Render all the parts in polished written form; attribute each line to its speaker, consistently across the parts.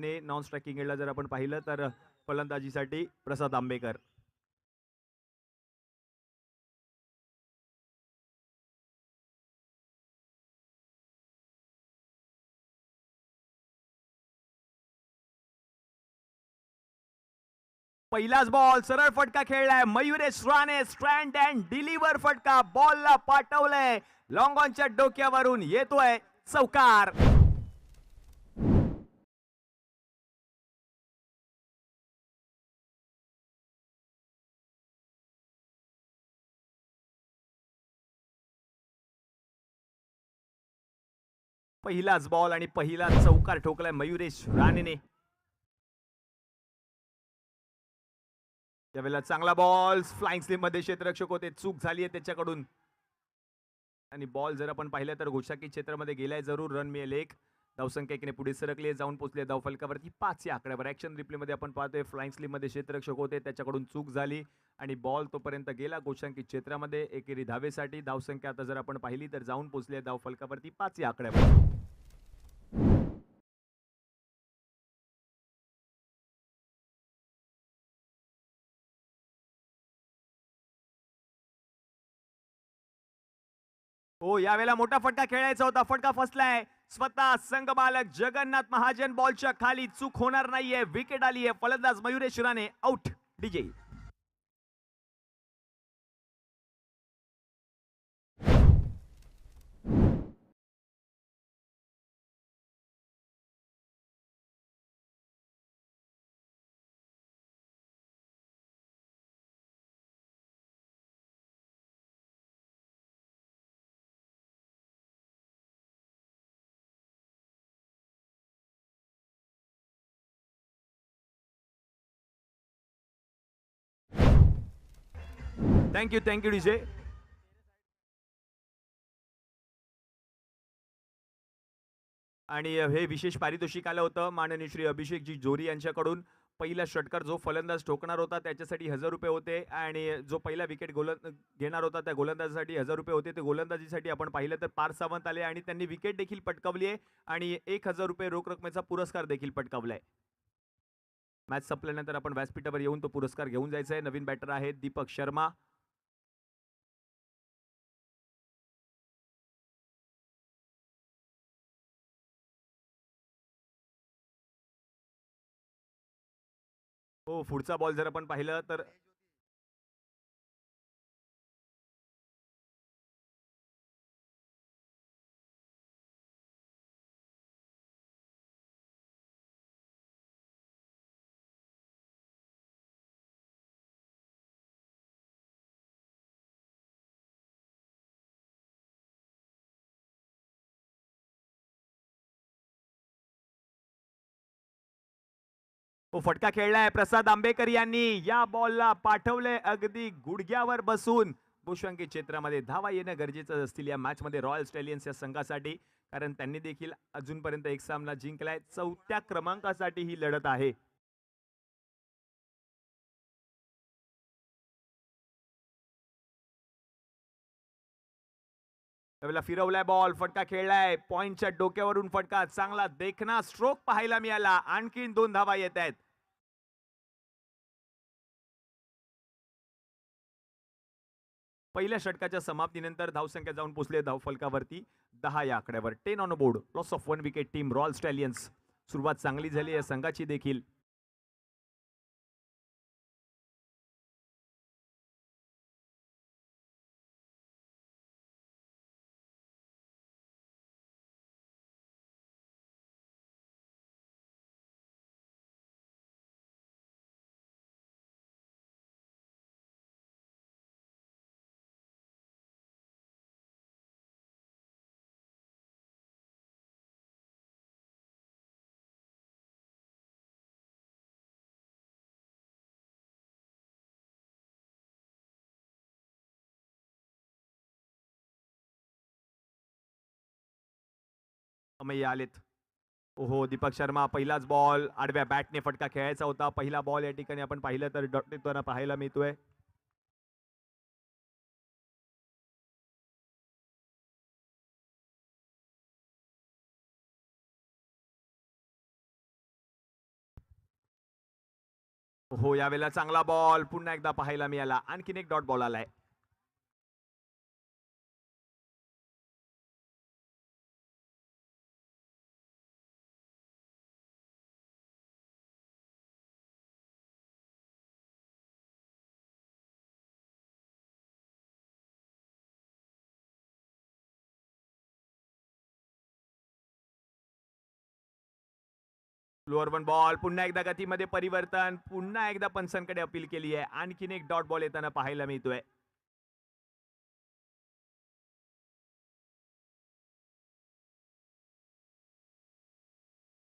Speaker 1: ने non striking एंडला जर आपण पाहिलं तर फलंदाजीसाठी प्रसाद आंबेकर. पहिलाच बॉल सरळ फटका खेळलाय Mayuresh Rane. Strand and deliver फटका बॉलला पाठवलंय. लॉंग ऑनच्या डोक्यावरून येतोय चौकार. पहिलाच बॉल आणि पहिला चौकार ठोकलाय मयुरेश राणेने. त्यावेळेला चांगला बॉल फ्लाइंग स्लिप मध्ये क्षेत्ररक्षक होते. चूक झाली आहे त्याच्याकडून आणि बॉल जर आपण पाहिलं तर गोशाकी क्षेत्रामध्ये गेलाय जरूर. रन मिळेल एक. धावसंख्या एकीने पुढे सरकले जाऊन पोहोचले धावफलकावरती 5 या आकड्यावर. ऍक्शन रिप्ले मध्ये आपण पाहतोय फ्लाइंग स्लिप मध्ये क्षेत्ररक्षक होते त्याच्याकडून चूक झाली आणि बॉल तोपर्यंत गेला गोशांकित क्षेत्रामध्ये. एकेरी धावेसाठी धावसंख्या आता जर आपण पाहिली तर जाऊन पोहोचले धावफलकावरती 5 या आकड्यावर. हो यावेळेला मोठा फटका खेळायचा होता. फटका फसलाय. स्वतः संघमालक जगन्नाथ महाजन बॉलच्या खाली. चूक होणार नाहीये. विकेट आली आहे. फलंदाज Mayuresh Rane out. DJ thank you DJ. आणि हे विशेष पारितोषिक आलं होतं माननीय श्री अभिषेकजी जोरी यांच्याकडून. पहिला षटकार जो फलंदाज ठोकणार होता त्याच्यासाठी 1000 रुपये होते आणि जो पहिला विकेट घेणार होता त्या गोलंदाजासाठी 1000 रुपये होते. ते गोलंदाजीसाठी आपण पाहिलं तर पार्थ सावंत आले आणि त्यांनी विकेट देखील पटकावली आहे आणि 1000 रुपये रोख रकमेचा पुरस्कार देखील पटकावलाय. मॅच संपल्यानंतर आपण व्यासपीठावर येऊन तो पुरस्कार घेऊन जायचा आहे. नवीन बॅटर आहेत दीपक शर्मा. हो पुढचा बॉल जर आपण पाहिलं तर तो फटका खेळलाय प्रसाद आंबेकर यांनी. या बॉलला पाठवलंय अगदी गुडघ्यावर बसून. गोशांकी क्षेत्रामध्ये धावा येणं गरजेचं असतील या मॅच मध्ये रॉयल स्टॅलियन्स या संघासाठी, कारण त्यांनी देखील अजूनपर्यंत एक सामना जिंकलाय. 4थ्या क्रमांकासाठी ही लढत आहे. त्यावेळेला फिरवलाय बॉल. फटका खेळलाय पॉइंटच्या डोक्यावरून. फटका चांगला देखना स्ट्रोक पाहायला मिळाला. आणखीन 2 धावा येत आहेत. पहिल्या षटकाच्या समाप्तीनंतर धावसंख्या जाऊन पोहोचले धावफलकावरती 10 या आकड्यावर. 10 on board. Loss of 1 wicket team royal stallions. सुरुवात चांगली झाली या संघाची देखील. अमय्य आलेत. ओहो दीपक शर्मा. पहिलाच बॉल आडव्या बॅटने फटका खेळायचा होता. पहिला बॉल या ठिकाणी आपण पाहिलं तर डॉट पाहायला मिळतोय. हो, यावेळेला चांगला बॉल पुन्हा एकदा पाहायला मिळाला. आणखीन एक डॉट बॉल आलाय. फ्लोअर वन बॉल पुन्हा एकदा गतीमध्ये परिवर्तन, पुन्हा एकदा पंचांकडे अपील केली आहे. आणखीन एक डॉट बॉल येताना पाहायला मिळतोय.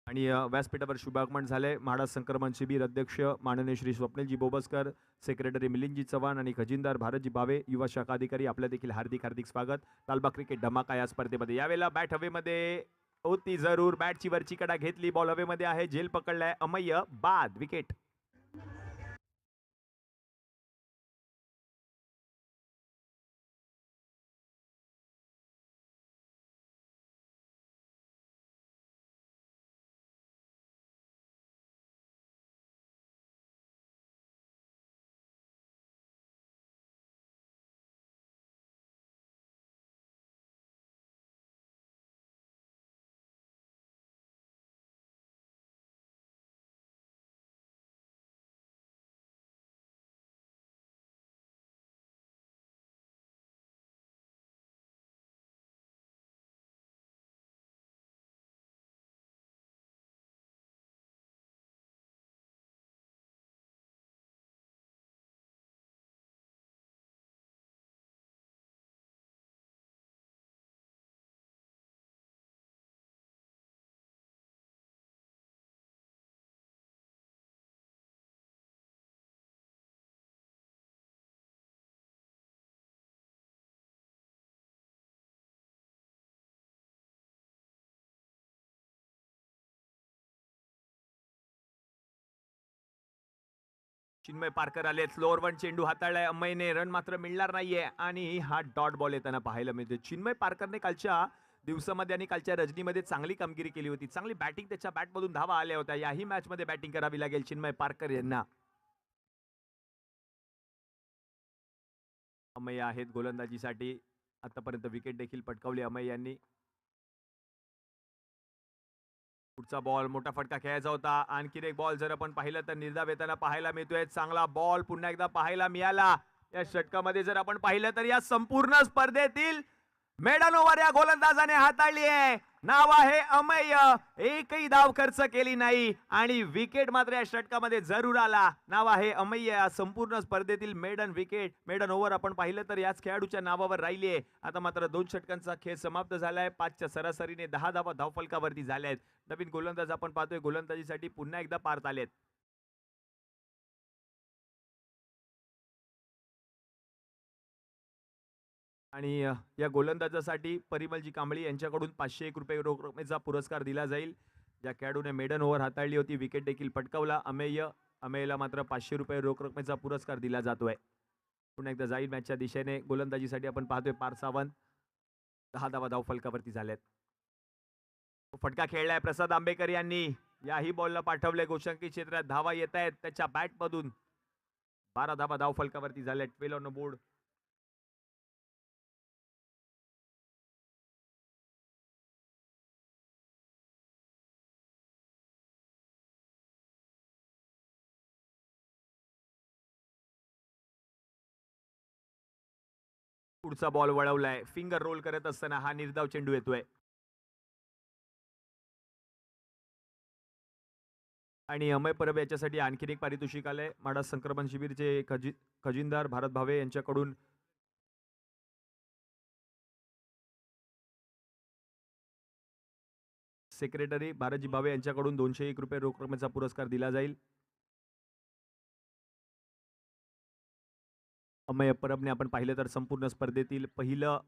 Speaker 1: आणि व्यासपीठावर शुभागमन झाले. म्हाडा संक्रमण शिबिर अध्यक्ष माननीय श्री स्वप्नीलजी बोबसकर, सेक्रेटरी मिलिंदजी चव्हाण आणि खजिनदार भारतजी भावे, युवा शाखा अधिकारी, आपल्या देखील हार्दिक हार्दिक स्वागत. तालबा क्रिकेट धमाका या स्पर्धेमध्ये यावेळेला बॅट हवेमध्ये होती जरूर. बॅटची वरची कडा घेतली, बॉल हवेमध्ये आहे, झेल पकडलाय, अमय्य, बाद, विकेट. चिन्मय पारकर आले, फ्लोअर वन चेंडू हाताळलाय अमयने, रन मात्र मिळणार नाहीये. आणि हा डॉट बॉल येताना पाहायला मिळते. चिन्मय पारकरने कालच्या दिवसामध्ये आणि कालच्या रजनीमध्ये चांगली कामगिरी केली होती. चांगली बॅटिंग त्याच्या बॅटमधून धावा आल्या होत्या. याही मॅच मध्ये बॅटिंग करावी लागेल चिन्मय पारकर यांना. अमय आहेत गोलंदाजीसाठी. आतापर्यंत विकेट देखील पटकावली अमय यांनी. पुढचा बॉल मोठा फटका खेळायचा होता. आणखीन एक बॉल जर आपण पाहिलं तर निर्धाव येताना पाहायला मिळतोय. चांगला बॉल पुन्हा एकदा पाहायला मिळाला. या षटकामध्ये जर आपण पाहिलं तर या संपूर्ण स्पर्धेतील मेडन ओव्हर या गोलंदाजाने हाताळली आहे. नाव आहे अमेय. एकही धाव खर्च केली नाही आणि विकेट मात्र या षटकामध्ये जरूर आला. नाव आहे अमेय. या संपूर्ण स्पर्धेतील मेडन ओव्हर आपण पाहिलं तर याच खेळाडूच्या नावावर राहिली आहे. आता मात्र 2 षटकांचा खेळ समाप्त झालाय. 5च्या सरासरीने 10 धावा धावफलकावरती झाल्या आहेत. नवीन गोलंदाज आपण पाहतोय गोलंदाजीसाठी पुन्हा एकदा पार्थ आलेत. आणि या गोलंदाजासाठी परिमलजी कांबळी यांच्याकडून 501 रुपये रोख रकमेचा पुरस्कार दिला जाईल. ज्या खेळाडूने मेडन ओव्हर हाताळली होती, विकेट देखील पटकावला अमेयला मात्र 500 रुपये रोख रकमेचा पुरस्कार दिला जातोय. पुन्हा एकदा जाईल मॅचच्या दिशेने. गोलंदाजीसाठी आपण पाहतोय पार्थ सावंत. 10 धावा धावफलकावरती झाल्यात. फटका खेळलाय प्रसाद आंबेकर यांनी. याही बॉलला पाठवले गोशंकी क्षेत्रात. धावा येत आहेत त्याच्या बॅटमधून. 12 धावा धावफलकावरती झाल्यात. 12 ऑन बोर्ड. पुढचा बॉल वळवलाय. फिंगर रोल करत असताना हा निर्धाव चेंडू येतोय. आणि अमय परब याच्यासाठी आणखीन एक पारितोषिक आलंय. माडा संक्रमण शिबिरचे खजिनदार भारत भावे यांच्याकडून सेक्रेटरी भारतजी भावे यांच्याकडून 201 रुपये रोख रकमेचा पुरस्कार दिला जाईल. अमय परबने आपण पाहिलं तर संपूर्ण स्पर्धेतील पहिलं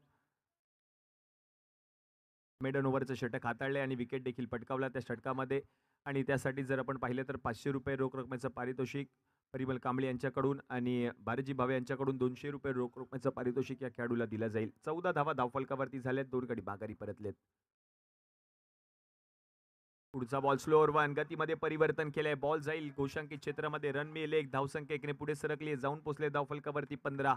Speaker 1: मेडन ओव्हरचं षटक हाताळले आणि विकेट देखील पटकावला त्या षटकामध्ये. आणि त्यासाठी जर आपण पाहिलं तर 500 रुपये रोख रकमेचं पारितोषिक परिमल कांबळे यांच्याकडून आणि भारतजी भावे यांच्याकडून 200 रुपये रोख रकमेचं पारितोषिक या खेळाडूला दिलं जाईल. 14 धावा धावफलकावरती झाल्यात. 2 गडी माघारी परतलेत. पुढचा बॉल स्लोअर वन, गतीमध्ये परिवर्तन केलंय, बॉल जाईल गोशांकित क्षेत्रामध्ये, रन मिळेल एक, धावसंख्या एकने पुढे सरकली, जाऊन पोहोचले धावफलकावरती 15.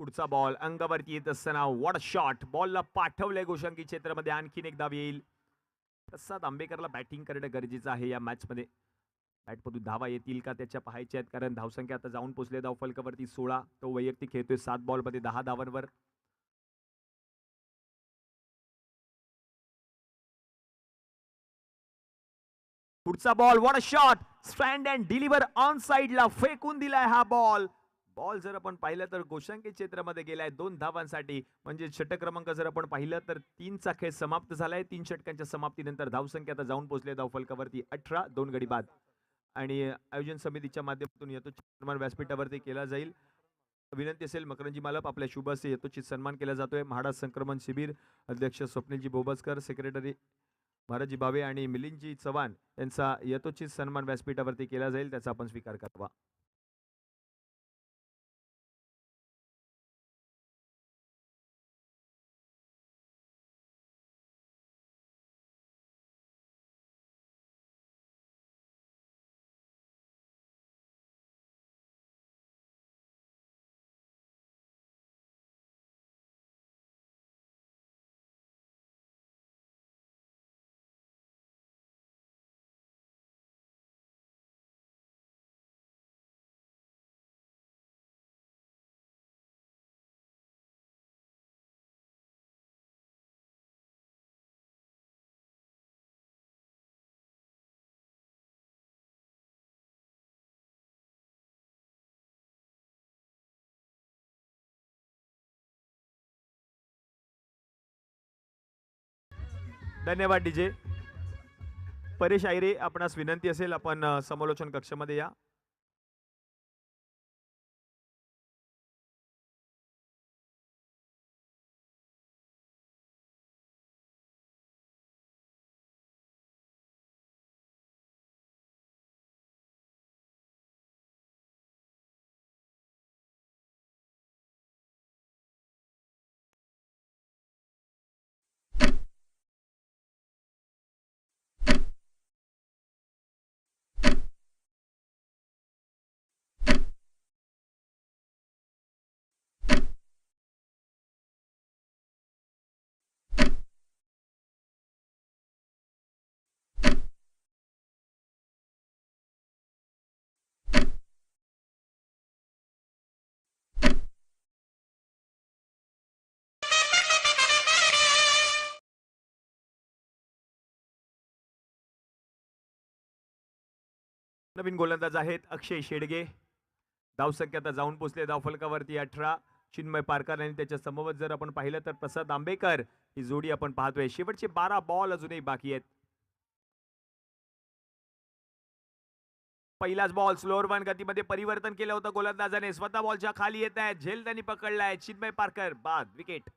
Speaker 1: पुढचा बॉल अंगावरती येत असताना वॉट शॉट, बॉलला पाठवलंय गोशांकित क्षेत्रामध्ये, आणखीन एक धाव येईल. प्रसाद आंबेकरला बॅटिंग करणं गरजेचं आहे या मॅच मध्ये. बॅटमधून धावा येतील का त्याच्या पाहायच्या आहेत, कारण धावसंख्या आता जाऊन पोहोचले धावफलकावरती 16. तो वैयक्तिक खेळतोय 7 बॉल मध्ये 10 धावांवर. पुढचा ball what shot, strand and deliver on साइडला फेकून दिलाय हा बॉल. बॉल जर आपण पाहिलं तर गोशांकित क्षेत्रामध्ये गेलाय 2 धावांसाठी. म्हणजे षटक क्रमांक जर आपण पाहिलं तर 3चा खेळ समाप्त झालाय. 3 षटकांच्या समाप्तीनंतर धावसंख्या आता जाऊन पोहोचले धावफलकावरती 18, 2 गडी बाद. आणि आयोजन समितीच्या माध्यमातून यथोचित सन्मान व्यासपीठावरती केला जाईल. विनंती असेल मकरंजी मालप आपल्या शुभ हस्ते यथोचित सन्मान केला जातोय. म्हाडा संक्रमण शिबिर अध्यक्ष स्वप्नीलजी बोबसकर, सेक्रेटरी महाराजी भावे आणि मिलिंदजी चव्हाण यांचा यथोचित सन्मान व्यासपीठावरती केला जाईल, त्याचा आपण स्वीकार करावा. धन्यवाद डीजे. परेश आयरे आपणास विनंती असेल आपण समालोचन कक्षामध्ये या. नवीन गोलंदाज आहेत अक्षय शेडगे. धावसंख्या आता जाऊन पोहोचले धावफलकावरती 18. चिन्मय पारकर आणि त्याच्या समोर जर आपण पाहिलं तर प्रसाद आंबेकर ही जोडी आपण पाहतोय. शेवटचे 12 बॉल अजूनही बाकी आहेत. पहिलाच बॉल स्लोअर वन, गतीमध्ये परिवर्तन केलं होतं गोलंदाजाने, स्वतः बॉलच्या खाली येत आहे, झेल त्यांनी पकडलाय. चिन्मय पारकर बाद, विकेट.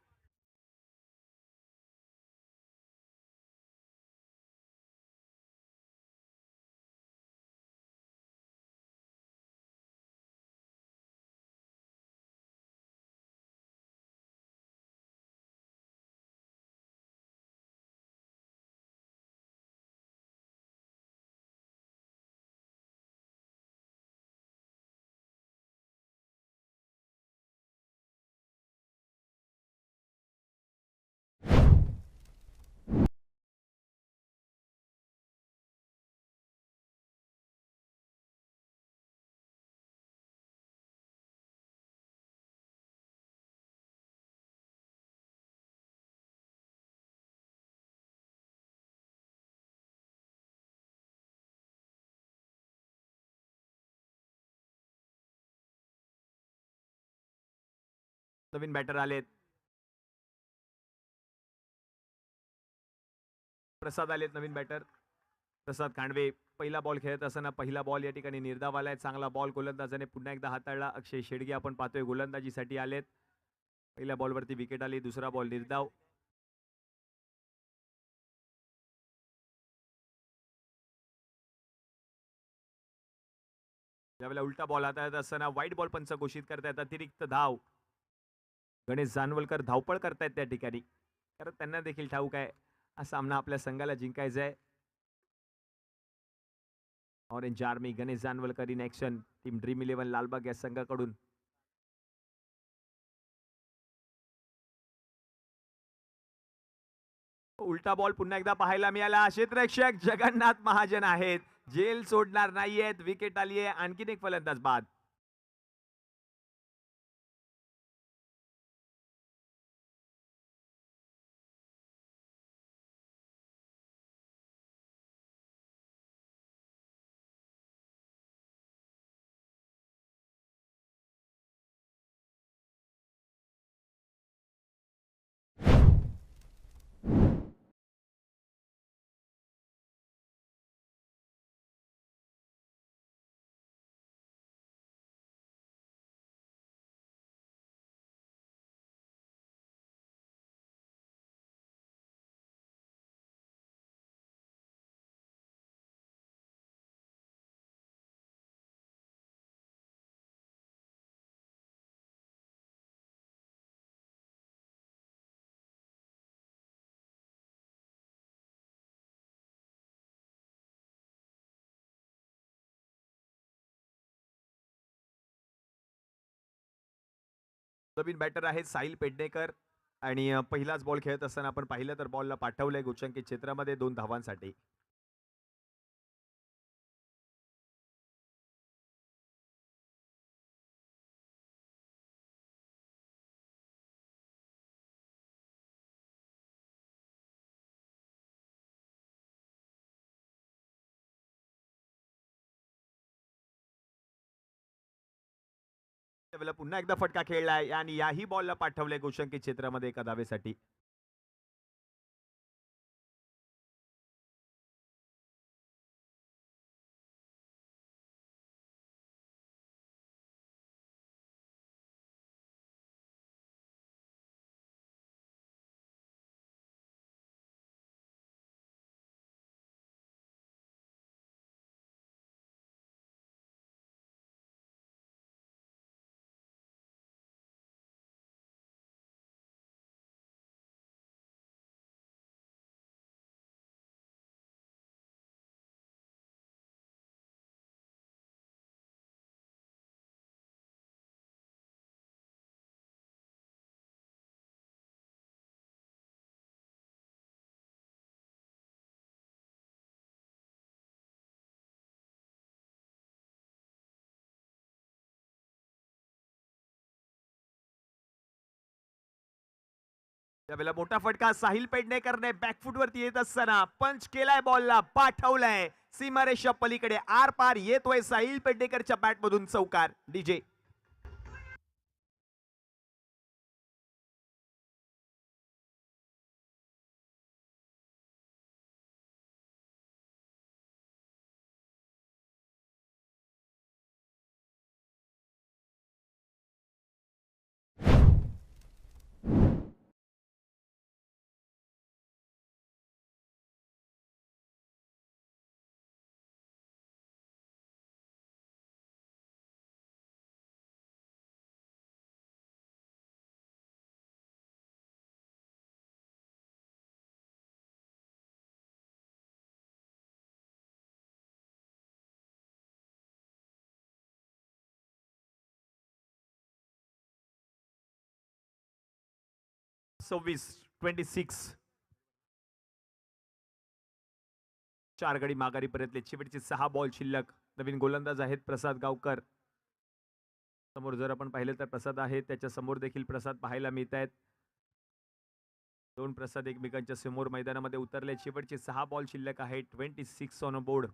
Speaker 1: नवीन बॅटर आलेत. प्रसाद आलेत नवीन बॅटर. प्रसाद खांडवे पहिला बॉल खेळत असताना पहिला बॉल या ठिकाणी निर्धाव आलाय. चांगला बॉल गोलंदाजाने पुन्हा एकदा हाताळला. अक्षय शेडगे आपण पाहतोय गोलंदाजीसाठी आलेत. पहिल्या बॉलवरती विकेट आली. दुसरा बॉल निर्धाव. ज्यावेळेला उलटा बॉल हाताळत असताना वाईट बॉल पंच घोषित करतायत. अतिरिक्त धाव. गणेश जानवलकर धावपळ करतायत त्या ठिकाणी, कारण त्यांना देखील ठाऊक आहे हा सामना आपल्या संघाला जिंकायचा आहे. Orange army Ganesh Janwalkar in action. Team dream 11 Lalbaug या संघाकडून. उलटा बॉल पुन्हा एकदा पाहायला मिळाला. क्षेत्ररक्षक जगन्नाथ महाजन आहेत, जेल सोडणार नाहीयेत. विकेट आली आहे. आणखीन एक फलंदाज बाद. नवीन बॅटर आहेत साहिल पेडणेकर आणि पहिलाच बॉल खेळत असताना आपण पाहिलं तर बॉलला पाठवलंय गोचंकी क्षेत्रामध्ये 2 धावांसाठी. त्यावेळेला पुन्हा एकदा फटका खेळलाय आणि याही बॉलला पाठवलंय गोचंकी क्षेत्रामध्ये एका धावेसाठी. त्यावेळेला मोठा फटका साहिल पेडणेकरने बॅकफुट वरती येत असताना पंच केलाय, बॉलला पाठवलाय सीमारेषा पलीकडे. आर पार येतोय साहिल पेडणेकरच्या बॅट मधून चौकार. डीजे सव्वीस 26. 4 गडी माघारी परतले. शेवटचे 6 बॉल शिल्लक. नवीन गोलंदाज आहेत प्रसाद गावकर. समोर जर आपण पाहिलं तर प्रसाद आहे, त्याच्या समोर देखील प्रसाद पाहायला मिळत आहेत. 2 प्रसाद एकमेकांच्या समोर मैदानामध्ये उतरले. शेवटचे 6 बॉल शिल्लक आहेत. 26 ऑन बोर्ड.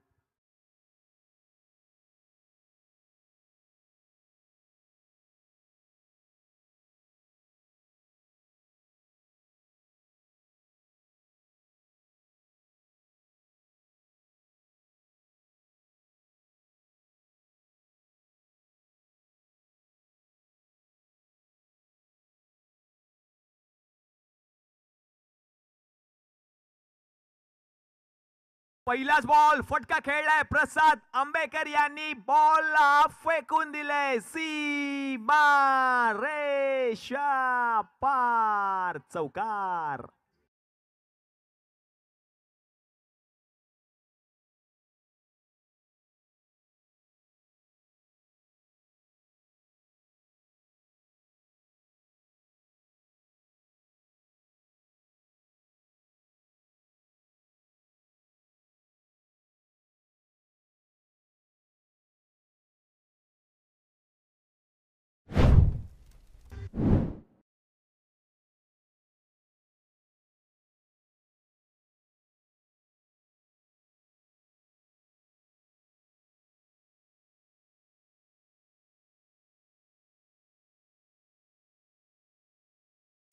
Speaker 1: पहिलाच बॉल फटका खेळलाय प्रसाद आंबेकर यांनी बॉल फेकून दिले सीमा रेषा पार चौकार.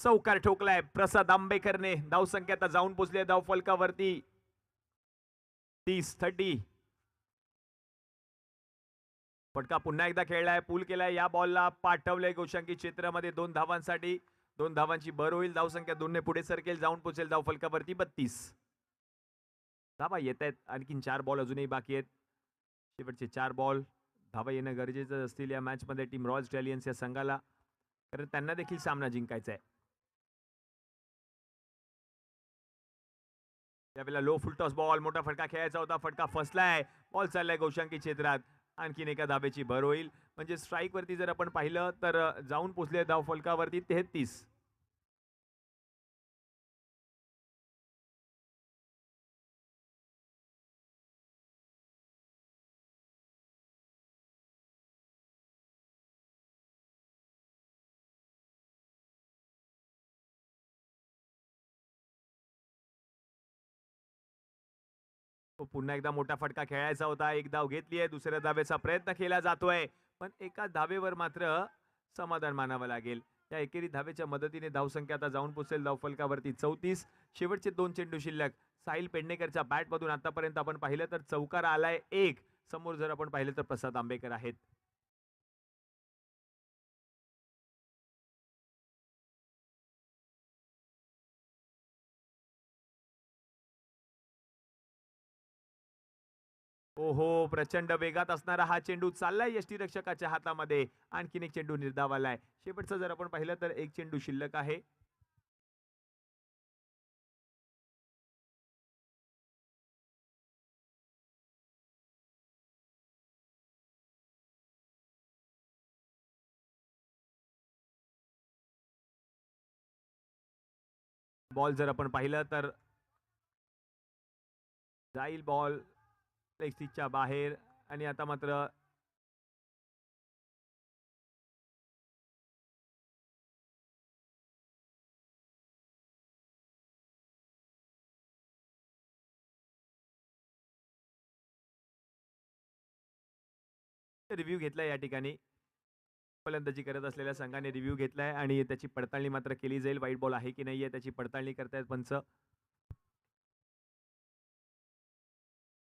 Speaker 1: चौकार ठोकलाय प्रसाद आंबेकरने. धावसंख्या आता जाऊन पोहोचली धाव फलकावरती 30. फटका पुन्हा एकदा खेळलाय पूल केलाय या बॉलला पाठवलंय गोशांकी क्षेत्रामध्ये 2 धावांसाठी. 2 धावांची भर होईल. धावसंख्या 2 ने पुढे सरकेल जाऊन पोहोचेल धाव फलकावरती 32. धावा येत आहेत. आणखीन 4 बॉल अजूनही बाकी आहेत. शेवटचे 4 बॉल धावा येणं गरजेचं असतील या मॅच मध्ये टीम रॉयल स्टॅलियन्स या संघाला, कारण त्यांना देखील सामना जिंकायचा आहे. त्यावेळेला लो फुल टॉस बॉल मोठा फटका खेळायचा होता. फटका फसलाय. बॉल चाललाय गोशांकी क्षेत्रात. आणखीन एका धाबेची भर होईल. म्हणजे स्ट्राईक वरती जर आपण पाहिलं तर जाऊन पोहोचले धाव फलकावरती 33. पुन्हा एकदा मोठा फटका खेळायचा होता. एक धाव घेतली आहे. दुसऱ्या धावेचा प्रयत्न केला जातोय, पण एका धावेवर मात्र समाधान मानावं लागेल. या एकेरी धावेच्या मदतीने धावसंख्या आता जाऊन पोहोचेल धाव फलकावरती 34. शेवटचे 2 चेंडू शिल्लक. साहिल पेडणेकरच्या बॅट मधून आतापर्यंत आपण पाहिलं तर चौकार आलाय 1. समोर जर आपण पाहिलं तर प्रसाद आंबेकर आहेत. ओहो, प्रचंड वेगात असणारा हा चेंडू चाललाय यष्टीरक्षकाच्या हातामध्ये. आणखीन एक चेंडू निर्धावालाय. शेवटचा जर आपण पाहिलं तर एक चेंडू शिल्लक आहे. बॉल जर आपण पाहिलं तर जाईल बॉल स्टिकच्या बाहेर. आणि आता मात्र रिव्ह्यू घेतलाय या ठिकाणी. फलंदाजी करत असलेल्या संघाने रिव्ह्यू घेतलाय आणि त्याची पडताळणी मात्र केली जाईल. वाईट बॉल आहे की नाहीये त्याची पडताळणी करतायत पंच.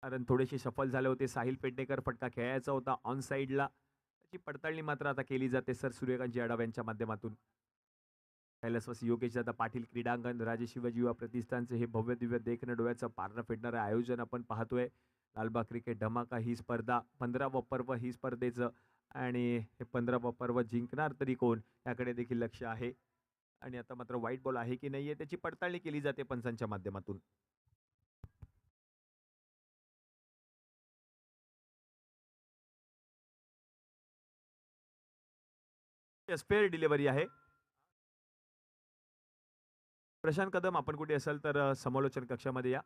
Speaker 1: कारण थोडेसे सफल झाले होते. साहिल पेडणेकर फटका खेळायचा होता ऑन साइडला. त्याची पडताळणी मात्र आता केली जाते सर सूर्यकांत जयडाव यांच्या माध्यमातून. कैलासवासी योगेश दादा पाटील क्रीडांगण राजे शिवाजी युवा प्रतिष्ठानचे हे भव्य दिव्य देखणं डोळ्याचं पारणं फेडणारं आयोजन आपण पाहतोय. लालबाग क्रिकेट धमाका ही स्पर्धा 15वं पर्व ही स्पर्धेचं, आणि हे 15वं पर्व जिंकणार तरी कोण याकडे देखील लक्ष आहे. आणि आता मात्र व्हाईट बॉल आहे की नाहीये त्याची पडताळणी केली जाते पंचांच्या माध्यमातून. स्पेअर डिलिव्हरी आहे. प्रशांत कदम आपण कुठे असाल तर समालोचन कक्षामध्ये या.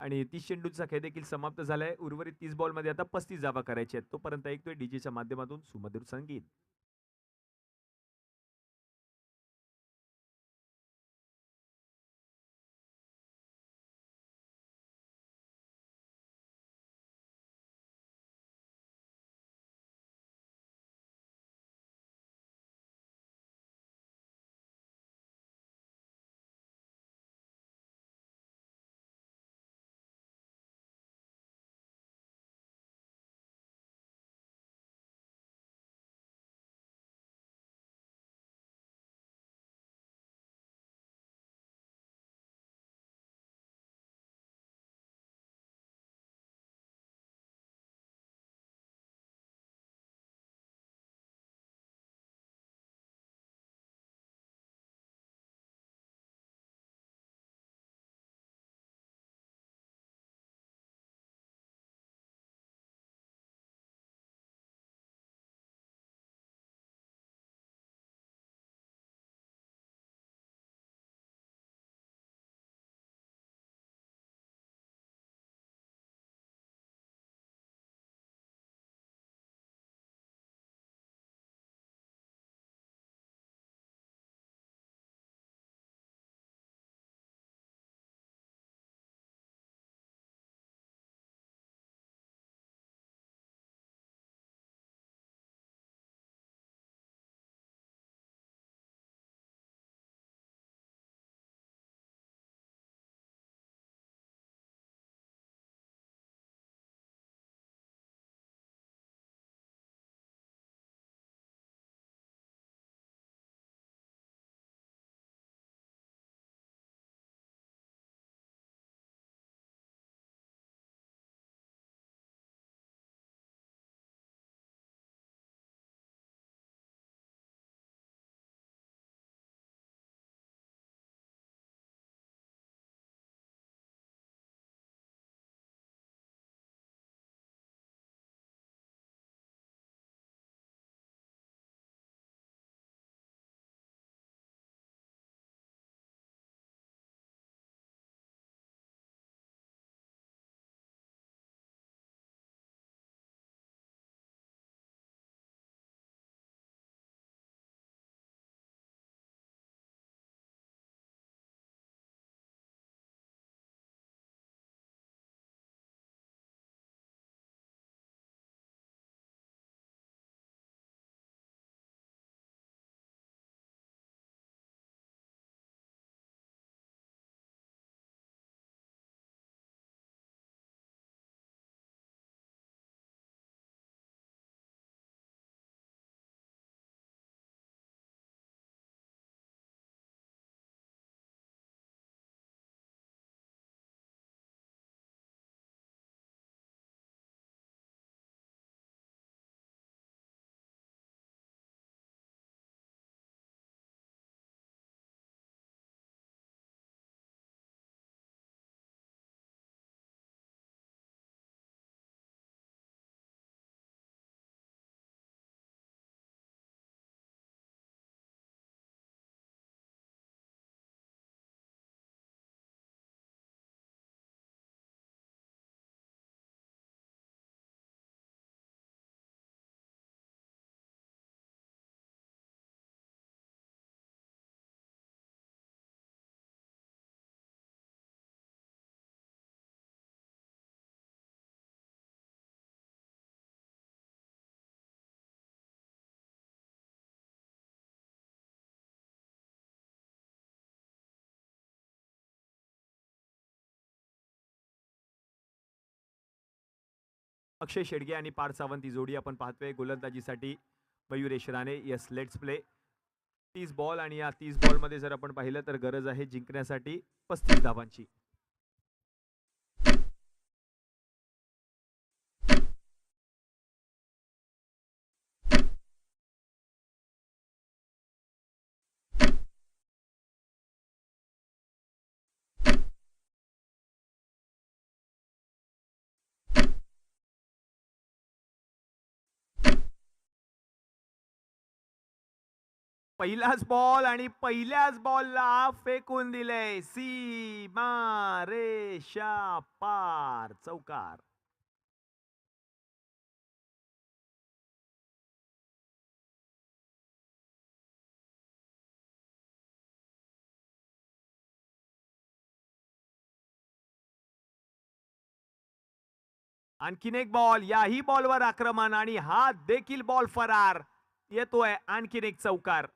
Speaker 1: आणि 30 चेंडूंचा खेळ देखील समाप्त झालाय. उर्वरित 30 बॉल मध्ये आता 35 धावा करायच्या आहेत. तोपर्यंत ऐकतोय डीजेच्या माध्यमातून सुमधुर संगीत. अक्षय शेडगे आणि पार्थ सावंत ही जोडी आपण पाहतोय गोलंदाजीसाठी Mayuresh Rane. Yes, let's play. 30 ball आणि या 30 बॉलमध्ये जर आपण पाहिलं तर गरज आहे जिंकण्यासाठी 35 धावांची. पहिलाच बॉल आणि पहिल्याच बॉलला फेकून दिले. सीमा रेषा पार, चौकार. आणखीन एक बॉल, याही बॉलवर आक्रमण आणि हा देखील बॉल फरार. येतोय आणखीन एक चौकार.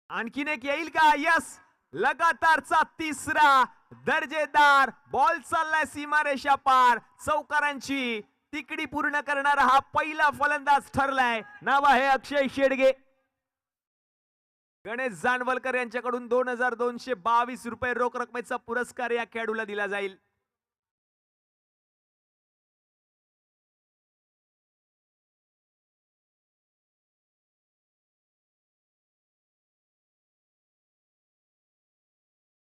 Speaker 1: आणखीन एक येईल का? यस, लगातारचा तिसरा दर्जेदार बॉल चाललाय सीमारेषा पार. चौकारांची तिकडी पूर्ण करणारा हा पहिला फलंदाज ठरलाय. नाव आहे अक्षय शेडगे. गणेश जानवलकर यांच्याकडून 2222 रुपये रोख रकमेचा पुरस्कार या खेळाडूला दिला जाईल.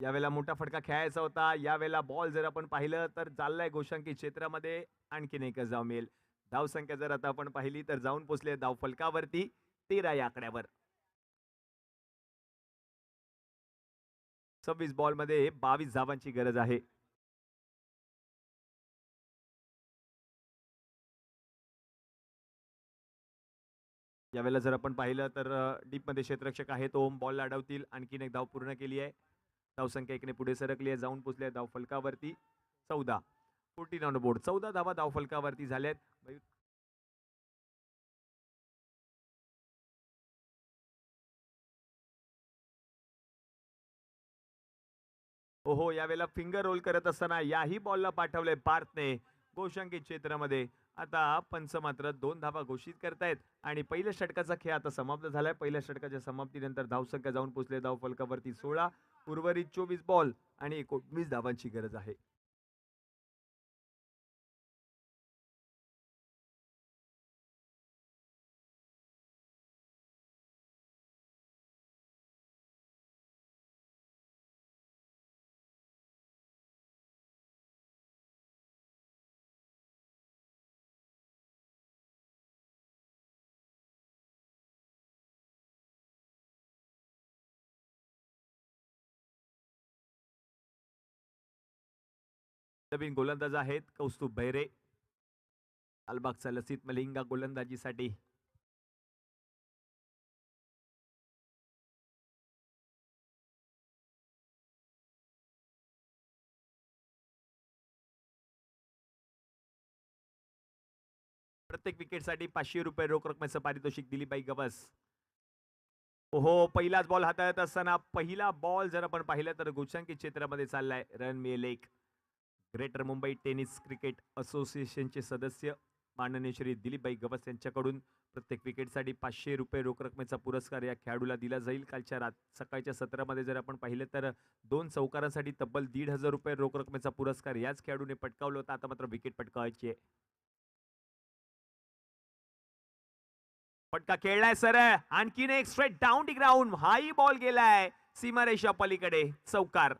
Speaker 1: यावेळेला मोठा फटका खेळायचा होता. यावेळेला बॉल जर आपण पाहिलं तर चाललाय गोशांकी क्षेत्रामध्ये. आणखीन एकच धाव मिळेल. धावसंख्या जर आता आपण पाहिली तर जाऊन पोहोचले धाव फलकावरती 13 या आकड्यावर. 26 बॉल मध्ये 22 धावांची गरज आहे. यावेळेला जर आपण पाहिलं तर डीप मध्ये क्षेत्ररक्षक आहेत ओम. बॉल अडवतील. आणखीन एक धाव पूर्ण केली आहे. धावसंख्या एकने पुढे सरकली आहे. जाऊन पोहोचले धाव फलकावरती 14. 14 ऑन बोर्ड. 14 धावा धाव फलकावरती झाल्यात. ओहो, यावेळेला फिंगर रोल करत असताना याही बॉलला पाठवलंय पार्थने गोशांकित क्षेत्रामध्ये. आता पंच मात्र 2 धावा घोषित करतायत आणि पहिल्या षटकाचा खेळ आता समाप्त झालाय. पहिल्या षटकाच्या समाप्तीनंतर धावसंख्या जाऊन पोहोचले धाव फलकावरती 16. उर्वरित 24 बॉल आणि 19 धावांची गरज आहे. नवीन गोलंदाज आहेत कौस्तुभ बहिरे. लालबागचा लसित मलिंगा गोलंदाजीसाठी. प्रत्येक विकेटसाठी 500 रुपये रोख रकमेचं पारितोषिक. दिलीपबाई गवस. ओहो, पहिलाच बॉल हाताळत असताना पहिला बॉल जर आपण पाहिलं तर गोशांकित क्षेत्रामध्ये चाललाय. रन मिळेल एक. ग्रेटर मुंबई टेनिस क्रिकेट असोसिएशनचे सदस्य माननीय श्री दिलीपबाई गवस यांच्याकडून प्रत्येक विकेटसाठी 500 रुपये रोख रकमेचा पुरस्कार या खेळाडूला दिला जाईल. कालच्या सकाळच्या सत्रामध्ये जर आपण पाहिलं तर 2 चौकारांसाठी तब्बल 1,500 रुपये रोख रकमेचा पुरस्कार याच खेळाडूने पटकावला होता. आता मात्र विकेट पटकावायची आहे. फटका खेळलाय सर. आणखीन एक स्ट्रेट डाऊन टी ग्राउंड. हाही बॉल गेलाय सीमारेषा पलीकडे, चौकार.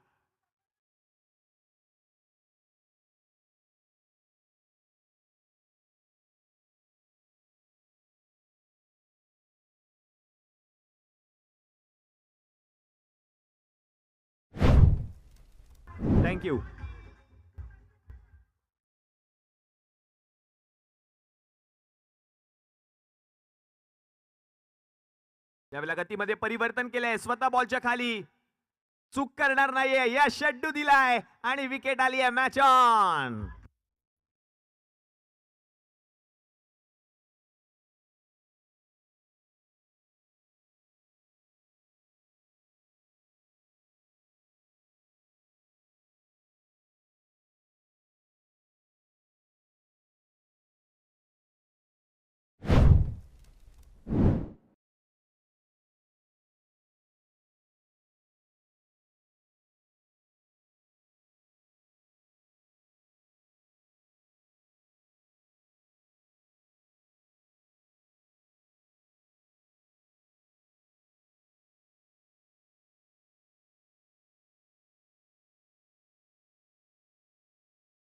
Speaker 1: थँक्यू. यावेळेला गतीमध्ये परिवर्तन केलंय, स्वतः बॉलच्या खाली चूक करणार नाहीये, या षड्डू दिलाय आणि विकेट आली आहे. Match on.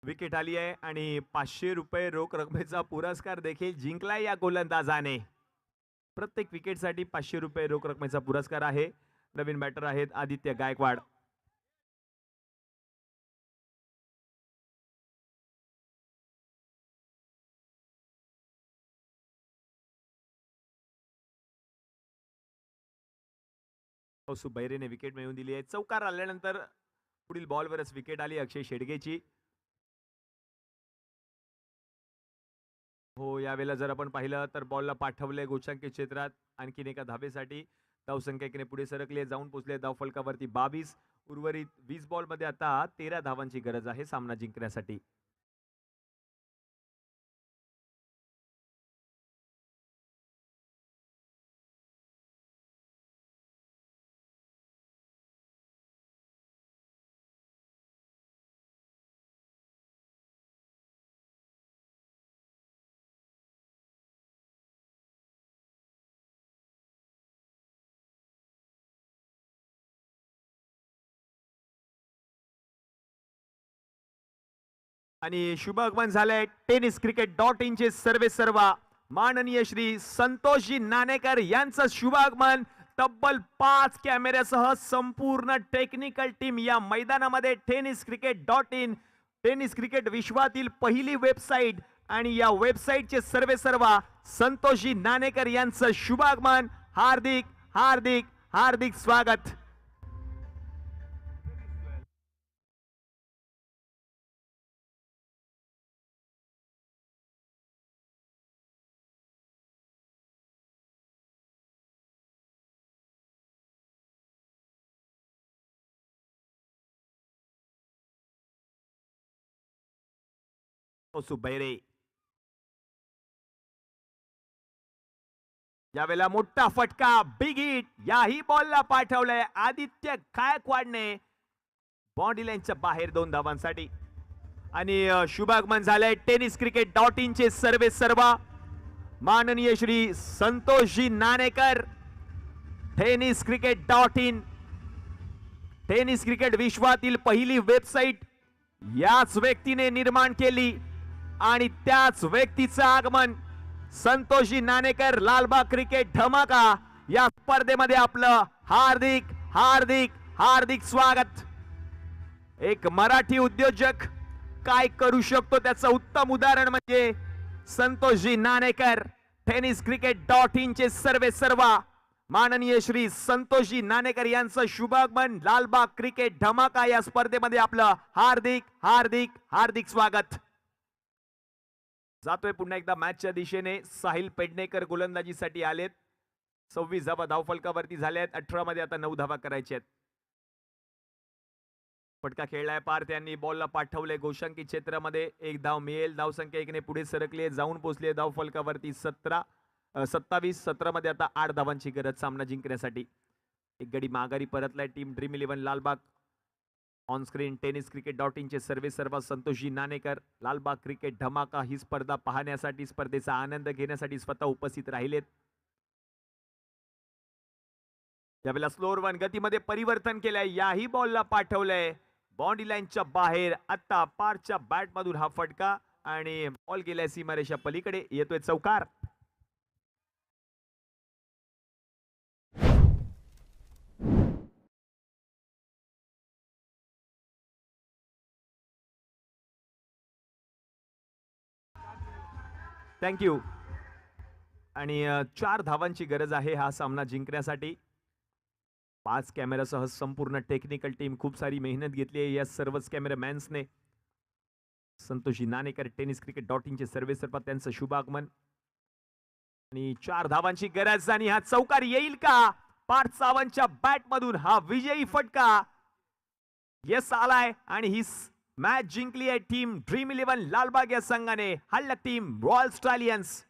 Speaker 1: विकेट आली आहे आणि 500 रुपये रोख रकमेचा पुरस्कार देखील जिंकलाय या गोलंदाजाने. प्रत्येक विकेटसाठी 500 रुपये रोख रकमेचा पुरस्कार आहे. नवीन बॅटर आहेत आदित्य गायकवाड. बैरेने विकेट मिळवून दिली आहे. चौकार आल्यानंतर पुढील बॉलवरच विकेट आली अक्षय शेडगेची. हो, यावेळेला जर आपण पाहिलं तर बॉलला पाठवले गोशांकित क्षेत्रात आणखीन एका धावेसाठी. धावसंख्या एकीने पुढे सरकले, जाऊन पोहोचले धावफलकावरती 22. उर्वरित 20 बॉलमध्ये आता 13 धावांची गरज आहे सामना जिंकण्यासाठी. आणि शुभागमन झालंय टेनिस क्रिकेट .in चे सर्वे सर्वा माननीय श्री संतोषजी नाणेकर यांचं शुभागमन. तब्बल 5 कॅमेऱ्यासह संपूर्ण टेक्निकल टीम या मैदानामध्ये. Tennis cricket .in tennis cricket विश्वातील पहिली वेबसाईट आणि या वेबसाईटचे सर्वे सर्वा संतोषजी नाणेकर यांचं शुभागमन. हार्दिक हार्दिक हार्दिक स्वागत. बैरे यावेळेला मोठा फटका, बिग हिट याही बॉलला पाठवलंय आदित्य गायकवाडने बाउंड्री लाईनच्या बाहेर 2 धावांसाठी. आणि शुभागमन झालंय टेनिस क्रिकेट .in चे सर्वे सर्वा माननीय Shri Santoshji Nanekar. Tennis cricket .in tennis cricket विश्वातील पहिली वेबसाईट याच व्यक्तीने निर्माण केली आणि त्याच व्यक्तीचं आगमन. संतोषजी नाणेकर लालबाग क्रिकेट धमाका या स्पर्धेमध्ये आपलं हार्दिक हार्दिक हार्दिक स्वागत. एक मराठी उद्योजक काय करू शकतो त्याचं उत्तम उदाहरण म्हणजे Santoshji Nanekar. Tennis cricket .in चे सर्वे सर्वा माननीय श्री संतोषजी नाणेकर यांचं शुभागमन. लालबाग क्रिकेट धमाका या स्पर्धेमध्ये आपलं हार्दिक हार्दिक हार्दिक स्वागत. जातोय पुन्हा एकदा मॅचच्या दिशेने. साहिल पेडणेकर गोलंदाजीसाठी आलेत. 26 धावा धावफलकावरती झाल्यात. 18 मध्ये आता 9 धावा करायच्या आहेत. फटका खेळलाय पार, त्यांनी बॉलला पाठवले गोशांकित क्षेत्रामध्ये. 1 धाव मिळेल. धावसंख्या 1 ने पुढे सरकले, जाऊन पोहोचले धावफलकावरती 27. 17 मध्ये आता 8 धावांची गरज सामना जिंकण्यासाठी. एक गडी माघारी परतलाय team dream 11 Lalbaug. On screen tennis cricket .in चे सर्वे सर्व संतोषजी नाणेकर. लालबाग क्रिकेट धमाका ही स्पर्धा पाहण्यासाठी, स्पर्धेचा आनंद घेण्यासाठी स्वतः उपस्थित राहिलेत. यावेळेला स्लोअर 1 गतीमध्ये परिवर्तन केलंय, याही बॉलला पाठवलंय बाउंड्री लाईनच्या बाहेर. आता पारच्या बॅट मधून हा फटका आणि बॉल गेलाय सीमारेषा पलीकडे. येतोय चौकार. थँक्यू. आणि 4 धावांची गरज आहे हा सामना जिंकण्यासाठी. 5 कॅमेरासह संपूर्ण टेक्निकल टीम खूप सारी मेहनत घेतली आहे या सर्वच कॅमेरामॅन्सने. संतोषी नाणेकर tenniscricket.in चे सर्वेसर्वा त्यांचं शुभागमन. आणि 4 धावांची गरज आणि हा चौकार येईल का? पार्थ सावंतच्या बॅट मधून हा विजयी फटका येस आलाय आणि ही मॅच जिंकली आहे टीम ड्रीम 11 लालबाग या संघाने. हल्लक टीम रॉयल स्टालियन्स.